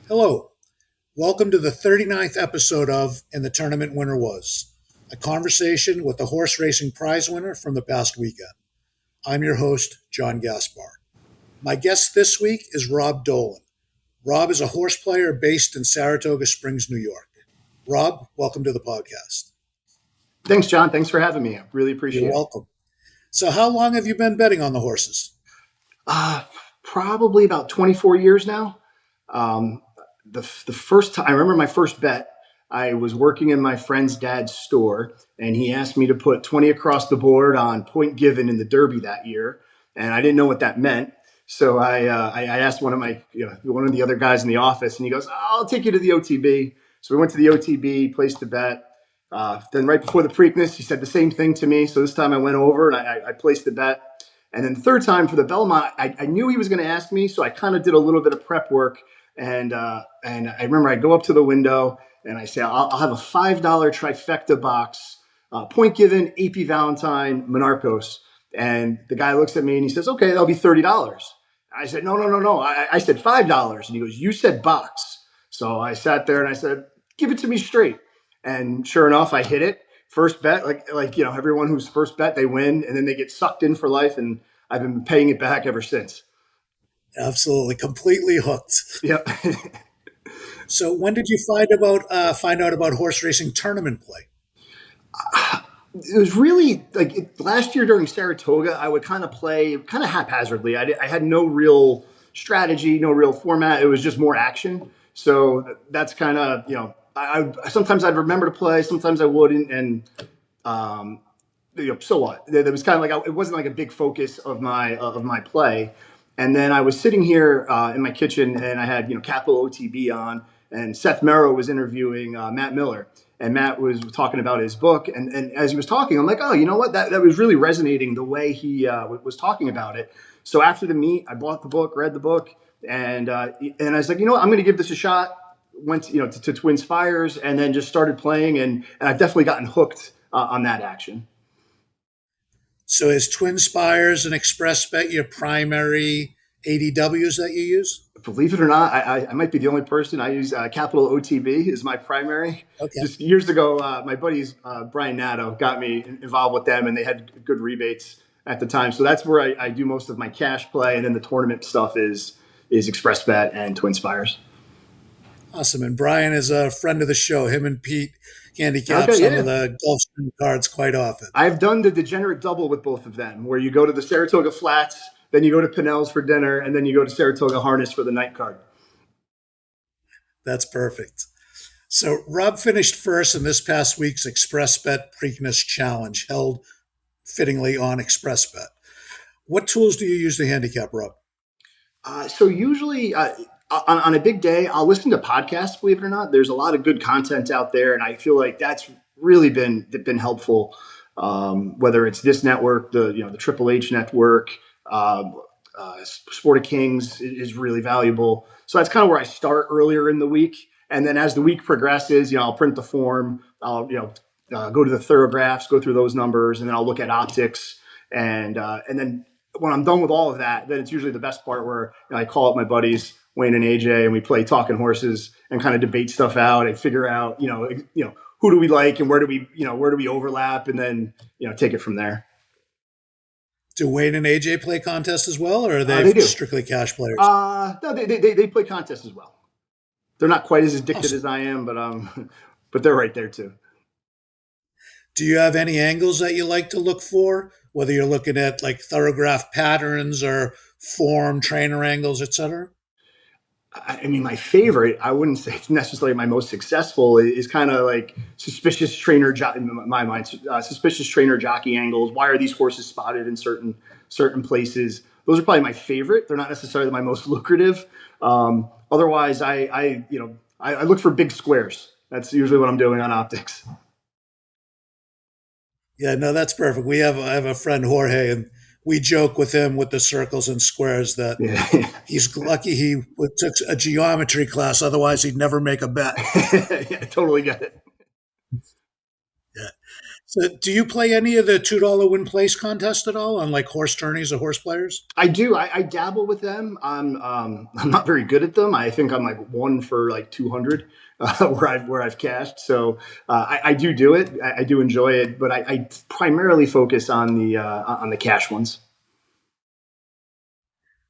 Hello. Welcome to the 39th episode of And the Tournament Winner Was, a conversation with the horse racing prize winner from the past weekend. I'm your host, John Gaspar. My guest this week is Rob Dolan. Rob is a horse player based in Saratoga Springs, New York. Rob, welcome to the podcast. Thanks, John. Thanks for having me. I really You're appreciate it. welcome. So how long have you been betting on the horses? Probably about 24 years now. The first time I remember my first bet, I was working in my friend's dad's store, and he asked me to put 20 across the board on point given in the Derby that year, and I didn't know what that meant. So I asked one of the other guys in the office, and he goes, "I'll take you to the OTB." So we went to the OTB, placed the bet. Then right before the Preakness, he said the same thing to me. So this time I went over and I placed the bet. And then the third time for the Belmont, I knew he was going to ask me, so I kind of did a little bit of prep work. And I remember I go up to the window and I say, I'll have a $5 trifecta box, point given, AP Valentine, Monarchos. And the guy looks at me and he says, "Okay, that'll be $30. I said, no. I said $5. And he goes, "You said box." So I sat there and I said, "Give it to me straight." And sure enough, I hit it. First bet, everyone who's first bet, they win, and then they get sucked in for life. And I've been paying it back ever since. Absolutely, completely hooked. Yep. So when did you find out about horse racing tournament play? It was really last year during Saratoga, I would kind of play kind of haphazardly. I had no real strategy, no real format. It was just more action. So that's kind of, I sometimes I'd remember to play, sometimes I wouldn't. And, so what? It was kind of it wasn't like a big focus of my play. And then I was sitting here in my kitchen and I had, Capital OTB on, and Seth Merrow was interviewing Matt Miller. And Matt was talking about his book. And as he was talking, I'm like, oh, you know what? That was really resonating the way he was talking about it. So after the meet, I bought the book, read the book, and I was like, I'm going to give this a shot. Went to Twin Spires and then just started playing. And I've definitely gotten hooked on that action. So is Twin Spires and Xpressbet your primary ADWs that you use? Believe it or not, I might be the only person. I use Capital OTB is my primary. Okay. Just years ago, my buddies, Brian Nato, got me involved with them, and they had good rebates at the time. So that's where I do most of my cash play, and then the tournament stuff is Xpressbet and Twin Spires. Awesome. And Brian is a friend of the show. Him and Pete handicap some of the Gulfstream cards quite often. I've done the degenerate double with both of them, where you go to the Saratoga Flats, then you go to Pinnell's for dinner, and then you go to Saratoga Harness for the night card. That's perfect. So Rob finished first in this past week's Xpressbet Preakness Challenge, held fittingly on Xpressbet. What tools do you use to handicap, Rob? So usually on a big day, I'll listen to podcasts, believe it or not. There's a lot of good content out there, and I feel like that's really been helpful. Whether it's this network, the Triple H network, Sport of Kings is really valuable. So that's kind of where I start earlier in the week. And then as the week progresses, I'll print the form, I'll, go to the thoroughgraphs, go through those numbers, and then I'll look at optics. And then when I'm done with all of that, then it's usually the best part where I call up my buddies, Wayne and AJ, and we play Talking Horses and kind of debate stuff out and figure out, who do we like and where do we overlap, and then, take it from there. Do Wayne and AJ play contests as well, or are they strictly cash players? No, they play contests as well. They're not quite as addicted as I am, but they're right there too. Do you have any angles that you like to look for, whether you're looking at like thoroughgraph patterns or form, trainer angles, etc.? I mean, my favorite, I wouldn't say it's necessarily my most successful, is kind of like suspicious trainer, in my mind, suspicious trainer jockey angles. Why are these horses spotted in certain places? Those are probably my favorite. They're not necessarily my most lucrative. Otherwise, I look for big squares. That's usually what I'm doing on optics. Yeah, no, that's perfect. I have a friend, Jorge, and we joke with him with the circles and squares that he's lucky he took a geometry class. Otherwise, he'd never make a bet. Yeah, I totally get it. Yeah. So do you play any of the $2 win place contest at all on like horse tourneys or horse players? I do. I dabble with them. I'm not very good at them. I think I'm like one for like 200 where I've cashed. So I do it. I do enjoy it, but I primarily focus on the cash ones.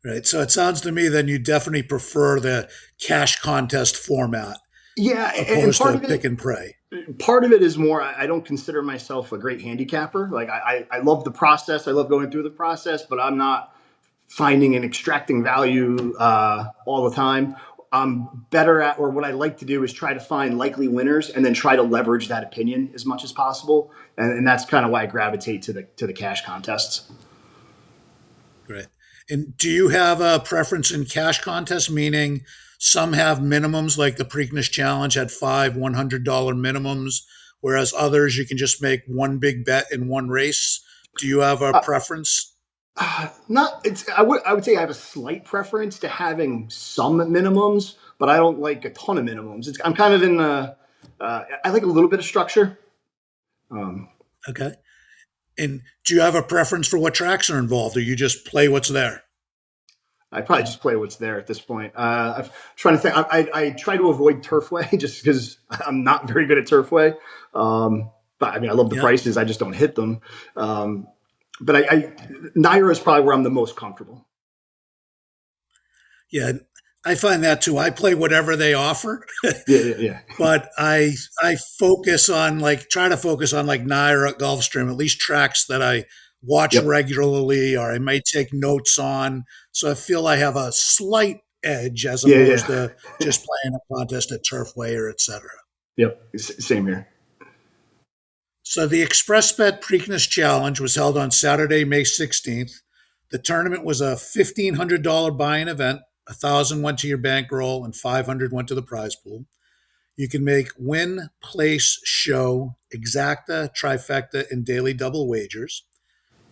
Right. So it sounds to me then you definitely prefer the cash contest format Yeah, and opposed to pick and pray. part of it is more. I don't consider myself a great handicapper. Like I love the process. I love going through the process, but I'm not finding and extracting value all the time. I'm better at, or what I like to do is try to find likely winners and then try to leverage that opinion as much as possible. And that's kind of why I gravitate to the cash contests. Right. And do you have a preference in cash contests? Meaning some have minimums, like the Preakness Challenge had five $100 minimums, whereas others you can just make one big bet in one race. Do you have a Uh, preference? Not it's I would say I have a slight preference to having some minimums, but I don't like a ton of minimums. I'm kind of in the I like a little bit of structure. Um, Okay. And do you have a preference for what tracks are involved, or you just play what's there? I probably just play what's there at this point. I'm trying to think. I try to avoid Turfway just because I'm not very good at Turfway. But I mean, I love the Yeah. prices. I just don't hit them. But Naira is probably where I'm the most comfortable. Yeah. I find that too. I play whatever they offer, Yeah, yeah, yeah. but I focus on like try to focus on like Naira, Gulfstream, at least tracks that I watch Yep. regularly or I might take notes on. So I feel I have a slight edge as Yeah, opposed yeah. to just playing a contest at Turfway or etc. Yep. Same here. So the Xpressbet Preakness Challenge was held on Saturday, May 16th. The tournament was a $1,500 buy-in event. 1,000 went to your bankroll and 500 went to the prize pool. You can make win, place, show, exacta, trifecta, and daily double wagers.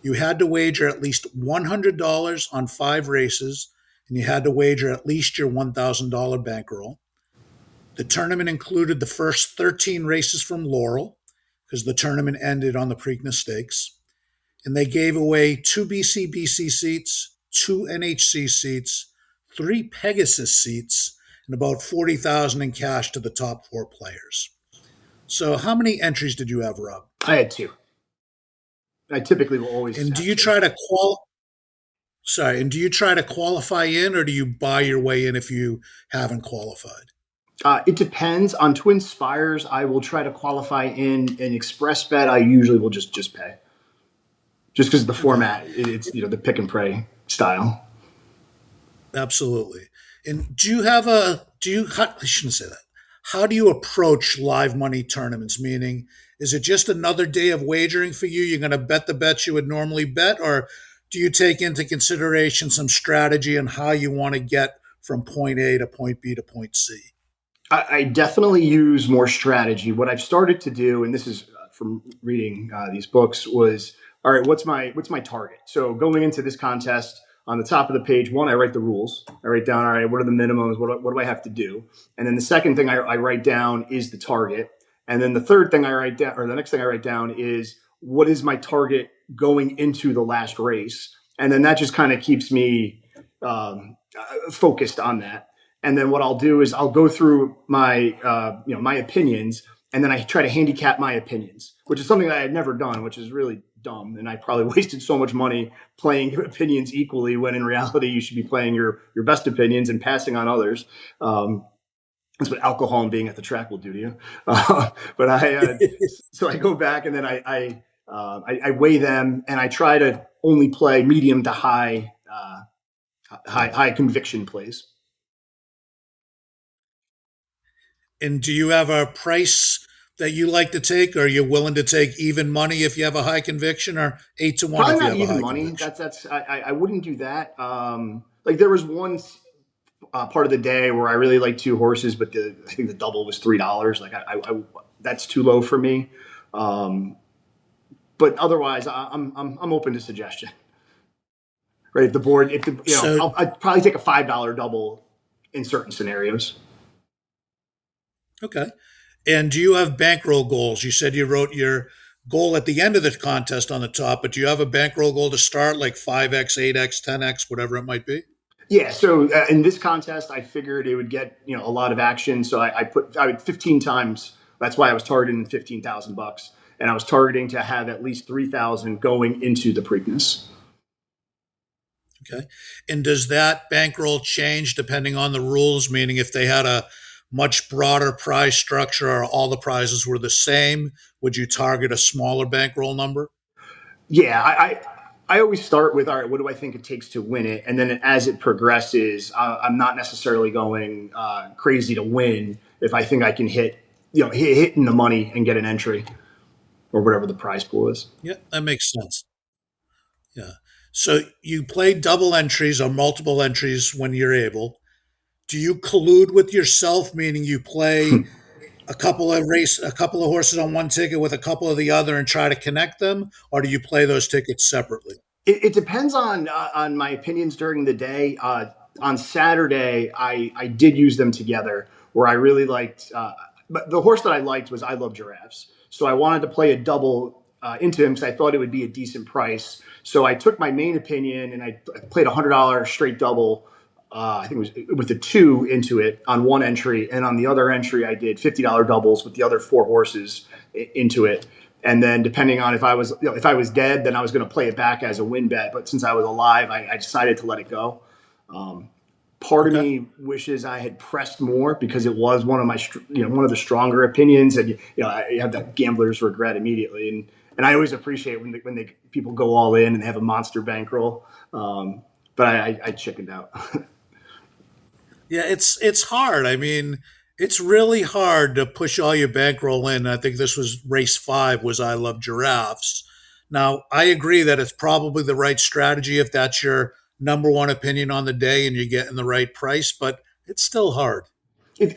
You had to wager at least $100 on five races, and you had to wager at least your $1,000 bankroll. The tournament included the first 13 races from Laurel, because the tournament ended on the Preakness Stakes. And they gave away two BCBC seats, two NHC seats, three Pegasus seats, and about 40,000 in cash to the top four players. So, how many entries did you have, Rob? I had two. I typically will always And do have you two. try to Sorry, and do you try to qualify in, or do you buy your way in if you haven't qualified? It depends on Twin Spires. I will try to qualify in Express Bet. I usually will just pay, just because the Okay, format. It's the pick and pray style. absolutely. And do you have a do you? I shouldn't say that. How do you approach live money tournaments? Meaning, is it just another day of wagering for you? You're going to bet the bets you would normally bet, or do you take into consideration some strategy on how you want to get from point A to point B to point C? I definitely use more strategy. What I've started to do, and this is from reading these books, was all right. What's my target? So going into this contest, on the top of the page, one, I write the rules. I write down, all right, what are the minimums? What do I have to do? And then the second thing I write down is the target. And then the third thing I write down, or the next thing I write down is what is my target going into the last race? And then that just kind of keeps me focused on that. And then what I'll do is I'll go through my opinions, and then I try to handicap my opinions, which is something that I had never done, which is really dumb. And I probably wasted so much money playing opinions equally when in reality you should be playing your best opinions and passing on others. That's what alcohol and being at the track will do to you. But so I go back and then I weigh them and I try to only play medium to high conviction plays. And do you have a price that you like to take? Or are you willing to take even money if you have a high conviction, or 8 to 1 Probably if you not have a even high money. conviction? I wouldn't do that. Like there was one part of the day where I really liked two horses, but I think the double was $3. Like that's too low for me. Um, but otherwise, I'm open to suggestion. Right, if the board, if the So, I'd probably take a $5 double in certain scenarios. okay. And do you have bankroll goals? You said you wrote your goal at the end of the contest on the top, but do you have a bankroll goal to start, like 5x, 8x, 10x, whatever it might be? Yeah. So in this contest, I figured it would get a lot of action. So I would 15 times. That's why I was targeting $15,000, and I was targeting to have at least 3,000 going into the Preakness. Okay. And does that bankroll change depending on the rules? Meaning, if they had a much broader prize structure or all the prizes were the same, would you target a smaller bankroll number? Yeah, I always start with, all right, what do I think it takes to win it? And then as it progresses, I'm not necessarily going crazy to win if I think I can hit in the money and get an entry or whatever the prize pool is. Yeah, that makes sense. Yeah. So you play double entries or multiple entries when you're able. Do you collude with yourself, meaning you play a couple of horses on one ticket with a couple of the other and try to connect them, or do you play those tickets separately? It depends on my opinions during the day. On Saturday, I did use them together where I really liked. But the horse that I liked was I Love Giraffes, so I wanted to play a double into him because I thought it would be a decent price. So I took my main opinion and I played $100 straight double. I think it was with the two into it on one entry, and on the other entry, I did $50 doubles with the other four horses into it. And then depending on if I was dead, then I was going to play it back as a win bet. But since I was alive, I decided to let it go. Um, Part of Okay. me wishes I had pressed more because it was one of my one of the stronger opinions, and I have that gambler's regret immediately. And I always appreciate when people go all in and they have a monster bankroll. But I chickened out. Yeah, it's hard. I mean, it's really hard to push all your bankroll in. I think this was race five was I Love Giraffes. Now, I agree that it's probably the right strategy if that's your number one opinion on the day and you're getting the right price, but it's still hard.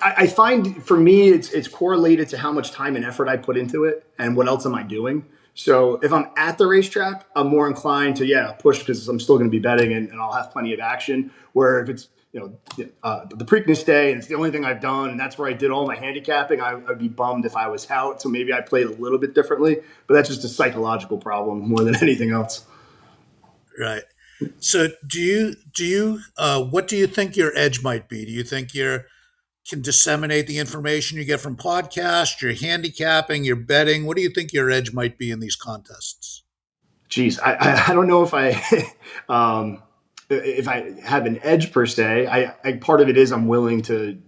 I find for me it's correlated to how much time and effort I put into it and what else am I doing. So if I'm at the racetrack, I'm more inclined to push because I'm still going to be betting and I'll have plenty of action. Where if it's the Preakness day and it's the only thing I've done and that's where I did all my handicapping, I'd be bummed if I was out. So maybe I played a little bit differently, but that's just a psychological problem more than anything else. Right. So what do you think your edge might be? Do you think you can disseminate the information you get from podcasts, your handicapping, your betting? What do you think your edge might be in these contests? Geez, I don't know um, if I have an edge per se. I part of it is I'm willing to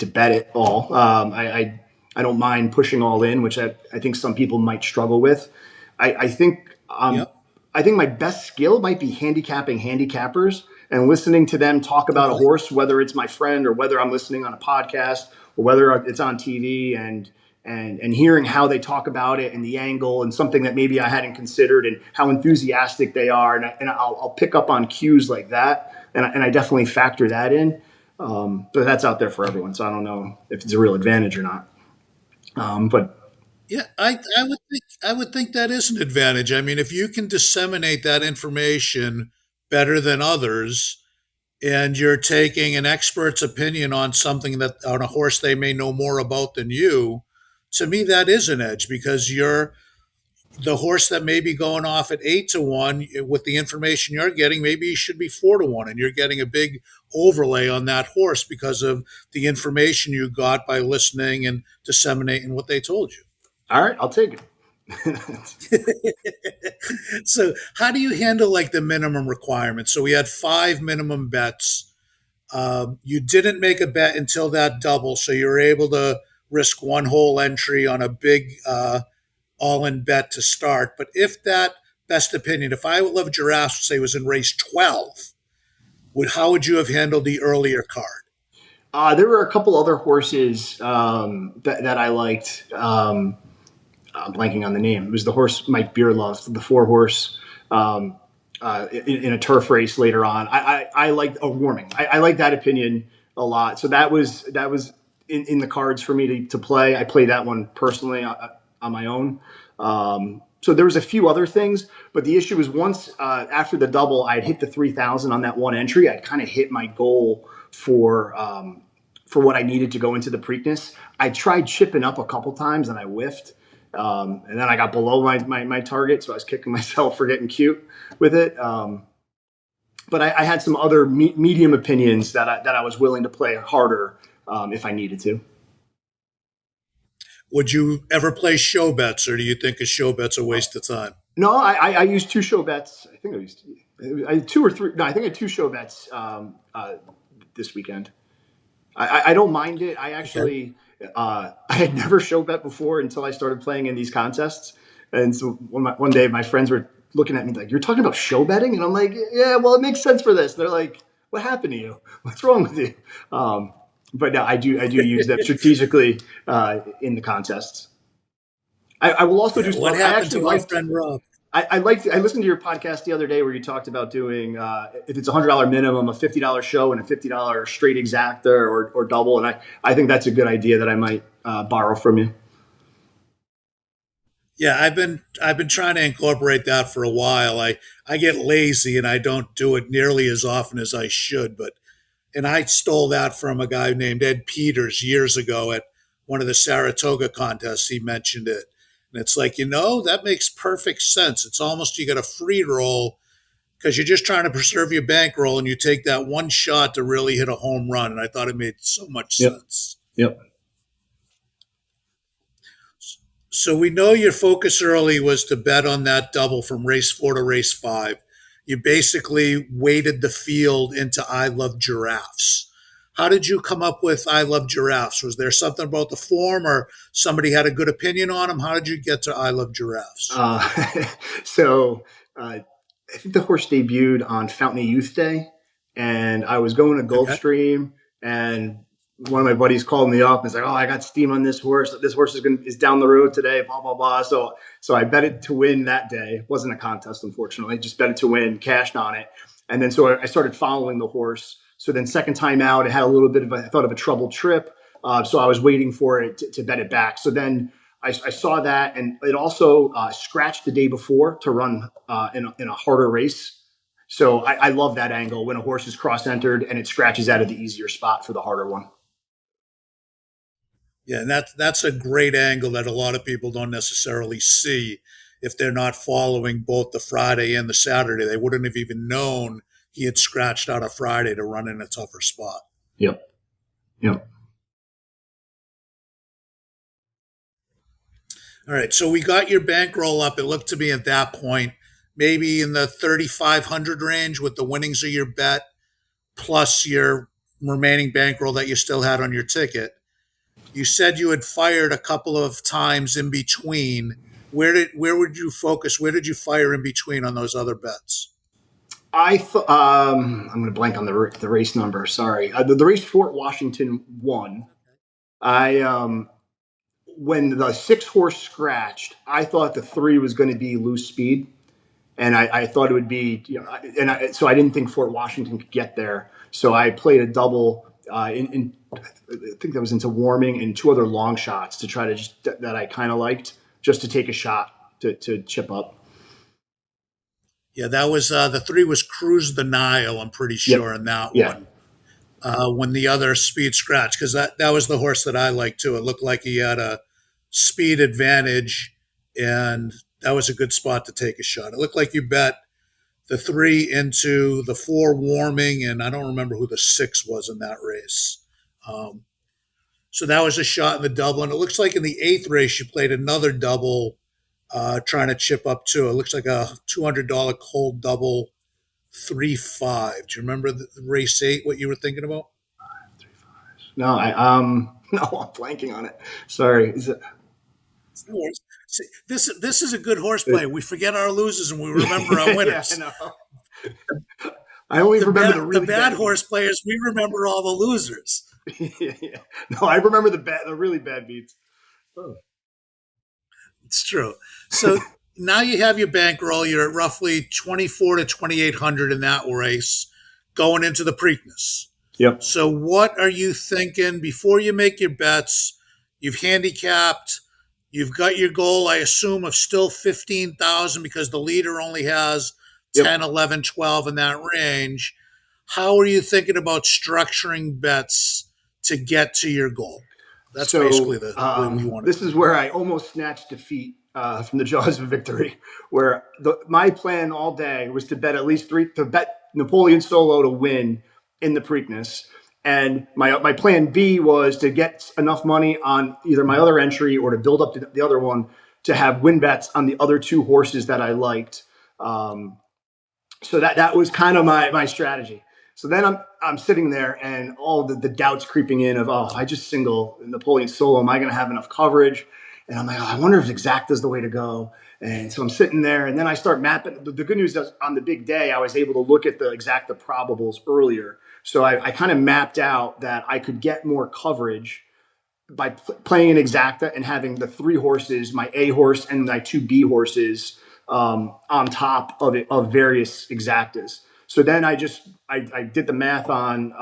bet it all. I don't mind pushing all in, which I think some people might struggle with. I think Yep. I think my best skill might be handicapping handicappers and listening to them talk about a Okay. horse, whether it's my friend or whether I'm listening on a podcast or whether it's on TV and hearing how they talk about it and the angle and something that maybe I hadn't considered and how enthusiastic they are. And I'll pick up on cues like that. And I definitely factor that in. But that's out there for everyone. So I don't know if it's a real advantage or not. But Yeah, I would think that is an advantage. I mean, if you can disseminate that information better than others, and you're taking an expert's opinion on something that on a horse they may know more about than you, to me that is an edge because you're the horse that may be going off at 8 to 1 with the information you're getting, maybe he should be 4 to 1, and you're getting a big overlay on that horse because of the information you got by listening and disseminating what they told you. all right, I'll take it. So, how do you handle like the minimum requirements? So, we had five minimum bets. You didn't make a bet until that double, so you were able to risk one whole entry on a big all in bet to start. But if that best opinion, if I Love Giraffes, say, was in race 12, how would you have handled the earlier card? There were a couple other horses that I liked. I'm blanking on the name. It was the horse Mike Beer loved, the four horse in a turf race later on. I liked a warming. I like that opinion a lot. So that was in the cards for me to play. I played that one personally on my own. So there was a few other things, but the issue was once after the double, I'd hit the 3,000 on that one entry. I'd kind of hit my goal for what I needed to go into the Preakness. I tried chipping up a couple times and I whiffed. And then I got below my target, so I was kicking myself for getting cute with it. But I had some other medium opinions that I was willing to play harder if I needed to. Would you ever play show bets, or do you think a show bet's a waste of time? No, I used two show bets. I think I had two or three. No, I think I had two show bets this weekend. I don't mind it. I Okay. actually I had never show bet before until I started playing in these contests. And so one day my friends were looking at me like, "You're talking about show betting?" And I'm like, "Yeah, well, it makes sense for this." They're like, "What happened to you? What's wrong with you?" But no, I do use them strategically in the contests. I will also Yeah. do. What I happened actually to my liked. friend Rob? I listened to your podcast the other day where you talked about doing if it's $100 minimum, a $50 show and a $50 straight exacta or double, and I think that's a good idea that I might borrow from you. Yeah, I've been trying to incorporate that for a while. I get lazy and I don't do it nearly as often as I should, but and I stole that from a guy named Ed Peters years ago at one of the Saratoga contests. He mentioned it. And it's like, that makes perfect sense. It's almost you get a free roll because you're just trying to preserve your bankroll and you take that one shot to really hit a home run. And I thought it made so much Yep. sense. Yep. So we know your focus early was to bet on that double from race 4 to race 5. You basically weighted the field into I Love Giraffes. How did you come up with I Love Giraffes? Was there something about the form or somebody had a good opinion on them? How did you get to I Love Giraffes? Uh, so I think the horse debuted on Fountain of Youth Day, and I was going to Okay. Gulfstream, and one of my buddies called me up and was like, "Oh, I got steam on this horse. This horse is down the road today." Blah blah blah. So I bet it to win that day. It wasn't a contest, unfortunately. Just bet it to win, cashed on it, and then so I started following the horse. So then second time out, it had a little bit of I thought of a troubled trip. So I was waiting for it to bet it back. So then I saw that, and it also scratched the day before to run in a harder race. So I love that angle when a horse is cross entered and it scratches out of the easier spot for the harder one. Yeah, and that's a great angle that a lot of people don't necessarily see if they're not following both the Friday and the Saturday. They wouldn't have even known he had scratched out a Friday to run in a tougher spot. Yep. Yep. All right, so we got your bankroll up. It looked to me at that point maybe in the 3,500 range with the winnings of your bet plus your remaining bankroll that you still had on your ticket. You said you had fired a couple of times in between. Where would you focus? Where did you fire in between on those other bets? I'm going to blank on the race number. Sorry, the race Fort Washington won. I When the six horse scratched, I thought the three was going to be loose speed, and I thought it would be, so I didn't think Fort Washington could get there. So I played a double I think that was into warming and two other long shots to try to just that I kind of liked just to take a shot to chip up. Yeah, that was the three was Cruise the Nile. I'm pretty Yep. sure in that Yeah. one. When the other speed scratch, because that was the horse that I liked too. It looked like he had a speed advantage, and that was a good spot to take a shot. It looked like you bet the three into the four warming, and I don't remember who the six was in that race. Um, so that was a shot in the double, and it looks like in the eighth race you played another double, trying to chip up too. It looks like a $200 cold double 3-5. Do you remember the race eight? What you were thinking about? No, no, I'm blanking on it. Sorry. Is it? No worries. See, this is a good horseplay. We forget our losers and we remember our Yeah, I winners. know. I only remember the The really bad bad horse beats. players, we remember all the losers. Yeah, yeah. No, I remember the really bad beats. Oh. It's true. So now you have your bankroll. You're at roughly 24 to 2,800 in that race going into the Preakness. Yep. So what are you thinking before you make your bets? You've handicapped. You've got your goal, I assume, of still 15,000 because the leader only has Yep. 10, 11, 12 in that range. How are you thinking about structuring bets to get to your goal? That's basically So the way we want it this to be is where done. I almost snatched defeat from the jaws of victory. Where my plan all day was to bet at least to bet Napoleon Solo to win in the Preakness, and my plan B was to get enough money on either my other entry or to build up the other one to have win bets on the other two horses that I liked. Um, so that was kind of my strategy. So then I'm sitting there and all the doubts creeping in of, oh, if I just single Napoleon Solo, am I going to have enough coverage? And I'm like, oh, I wonder if exacta is the way to go. And so I'm sitting there, and then I start mapping. The good news is on the big day, I was able to look at the exacta probables earlier. So I kind of mapped out that I could get more coverage by playing an exacta and having the three horses, my A horse and my two B horses, on top of it of various exactas. So then I did the math on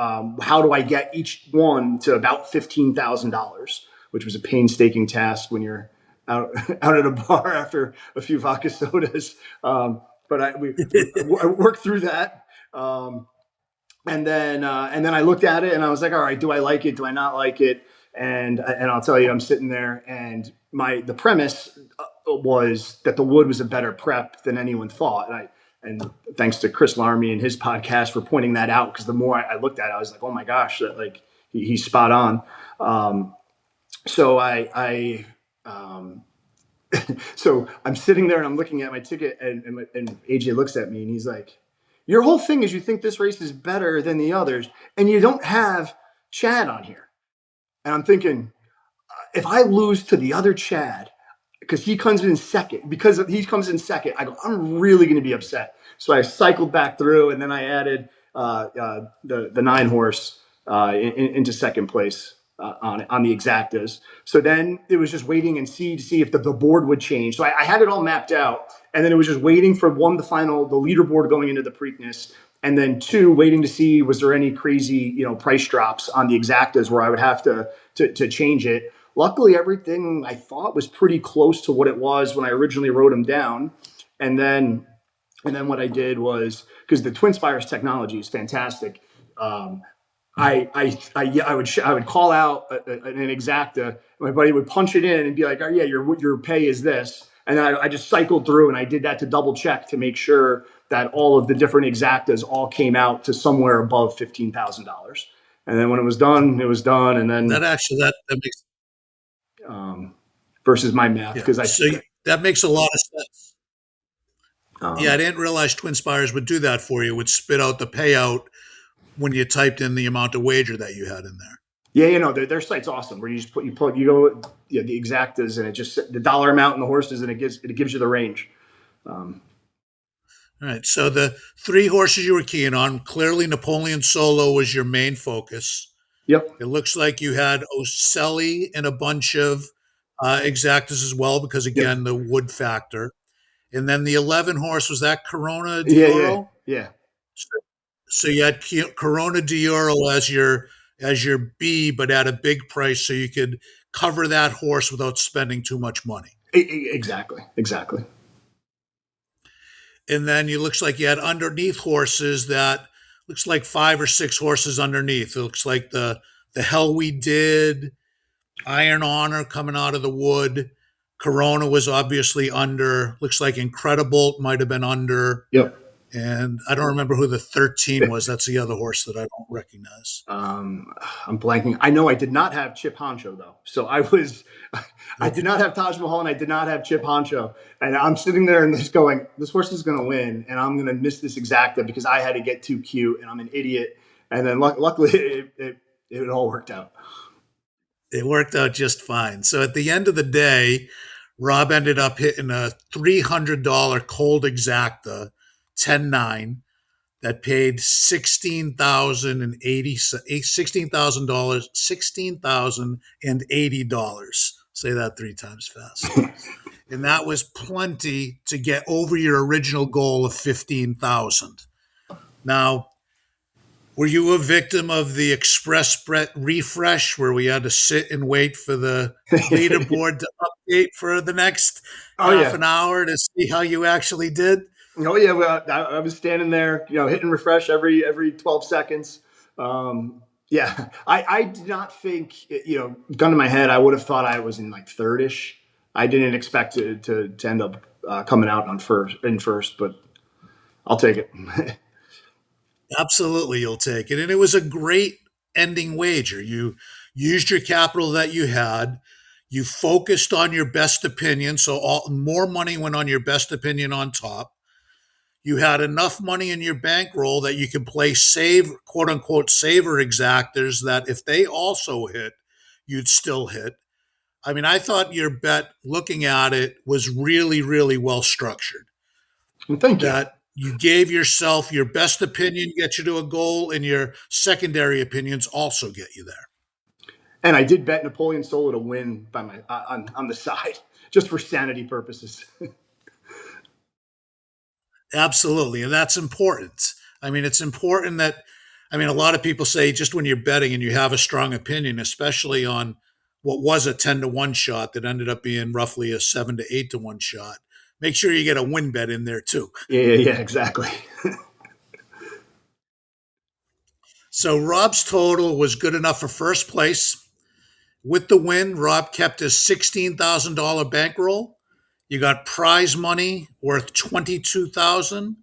how do I get each one to about $15,000, which was a painstaking task when you're out out at a bar after a few vodka sodas. But I worked through that. And then I looked at it and I was like, all right, do I like it? Do I not like it? And I'll tell you, I'm sitting there, and the premise was that the wood was a better prep than anyone thought. And thanks to Chris Larmy and his podcast for pointing that out, because the more I looked at it, I was like, oh my gosh, that like he's spot on. So so I'm sitting there and I'm looking at my ticket, and AJ looks at me and he's like, your whole thing is you think this race is better than the others, and you don't have Chad on here. And I'm thinking, if I lose to the other Chad, because he comes in second, I go, I'm really going to be upset. So I cycled back through, and then I added the 9 horse into second place on the exactas. So then it was just waiting and to see if the board would change. So I had it all mapped out, and then it was just waiting for the leaderboard going into the Preakness, and then 2, waiting to see was there any crazy price drops on the exactas where I would have to change it. Luckily, everything I thought was pretty close to what it was when I originally wrote them down. And then what I did was, because the Twin Spires technology is fantastic, I would call out an exacta. My buddy would punch it in and be like, "Oh yeah, your pay is this," and then I just cycled through and I did that to double check to make sure that all of the different exactas all came out to somewhere above $15,000. And then when it was done, it was done. And then That makes versus my math, because that makes a lot of sense. um, Yeah, I didn't realize Twin Spires would do that for you. It would spit out the payout when you typed in the amount of wager that you had in there. yeah, their site's awesome. Where you just you go the exactas, and it just the dollar amount and the horses, and it gives you the range. All right. So the 3 horses you were keying on, clearly Napoleon Solo was your main focus. Yep. It looks like you had Ocelli and a bunch of exactas as well, because again, Yep. the wood factor. And then the 11 horse, was that Corona Yeah. d'Oro? Yeah. So, so you had Corona d'Oro as your B, but at a big price, so you could cover that horse without spending too much money. Exactly. And then it looks like you had underneath horses that looks like 5 or 6 horses underneath. It looks like the Hell We Did, Iron Honor coming out of the wood. Corona was obviously under. Looks like Incredible might have been under. Yep. And I don't remember who the 13 was. That's the other horse that I don't recognize. I'm blanking. I know I did not have Chip Honcho though. So I did not have Taj Mahal, and I did not have Chip Honcho. And I'm sitting there and just going, this horse is going to win, and I'm going to miss this exacta because I had to get too cute, and I'm an idiot. And then luckily it all worked out. It worked out just fine. So at the end of the day, Rob ended up hitting a $300 cold exacta, 10-9, that paid $16,080. Say that 3 times fast. And that was plenty to get over your original goal of 15,000. Now, were you a victim of the Xpressbet refresh where we had to sit and wait for the leaderboard to update for the next half an hour to see how you actually did? Oh yeah, well, I was standing there, hitting refresh every 12 seconds. Yeah, I did not think, gun to my head, I would have thought I was in like third-ish. I didn't expect to end up coming out on first, but I'll take it. Absolutely, you'll take it. And it was a great ending wager. You used your capital that you had. You focused on your best opinion. So more money went on your best opinion on top. You had enough money in your bankroll that you could play save, quote unquote, saver exactors that if they also hit, you'd still hit. I mean, I thought your bet, looking at it, was really, really well structured. Well, thank you. That you gave yourself your best opinion get you to a goal, and your secondary opinions also get you there. And I did bet Napoleon Solo to win by my on the side, just for sanity purposes. Absolutely. And that's important. I mean, it's important that, I mean, a lot of people say just when you're betting and you have a strong opinion, especially on what was a 10-1 shot that ended up being roughly a 7 to 8 to 1 shot, make sure you get a win bet in there too. Yeah, exactly. So Rob's total was good enough for first place. With the win, Rob kept his $16,000 bankroll. You got prize money worth $22,000.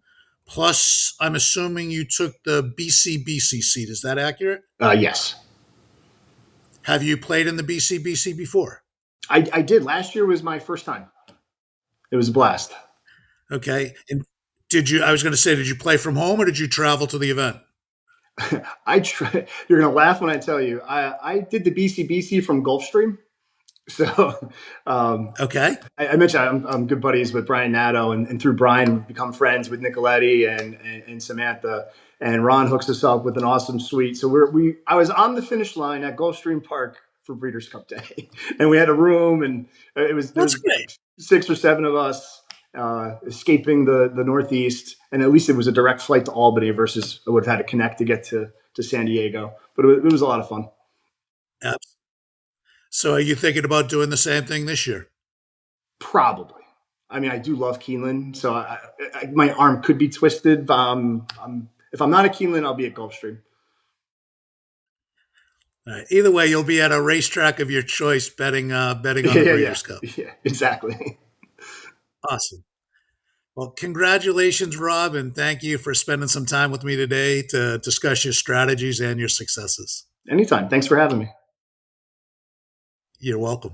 Plus, I'm assuming you took the BCBC seat. Is that accurate? Yes, Have you played in the BCBC before? I did. Last year was my first time. It was a blast. Okay. And did you, I was going to say, did you play from home or did you travel to the event? I try. You're gonna laugh when I tell you. I did the BCBC from Gulfstream. So Okay. I mentioned I'm good buddies with Brian Nato, and through Brian, we've become friends with Nicoletti and Samantha. And Ron hooks us up with an awesome suite. So I was on the finish line at Gulfstream Park for Breeders' Cup Day, and we had a room, and there That's was great. 6 or 7 of us escaping the Northeast, and at least it was a direct flight to Albany versus I would have had to connect to get to San Diego. But it was a lot of fun. Yep. So are you thinking about doing the same thing this year? Probably. I mean, I do love Keeneland, so my arm could be twisted. If I'm not at Keeneland, I'll be at Gulfstream. All right. Either way, you'll be at a racetrack of your choice betting on the Yeah, Breeders' Cup. yeah, exactly. Awesome. Well, congratulations, Rob, and thank you for spending some time with me today to discuss your strategies and your successes. Anytime. Thanks for having me. You're welcome.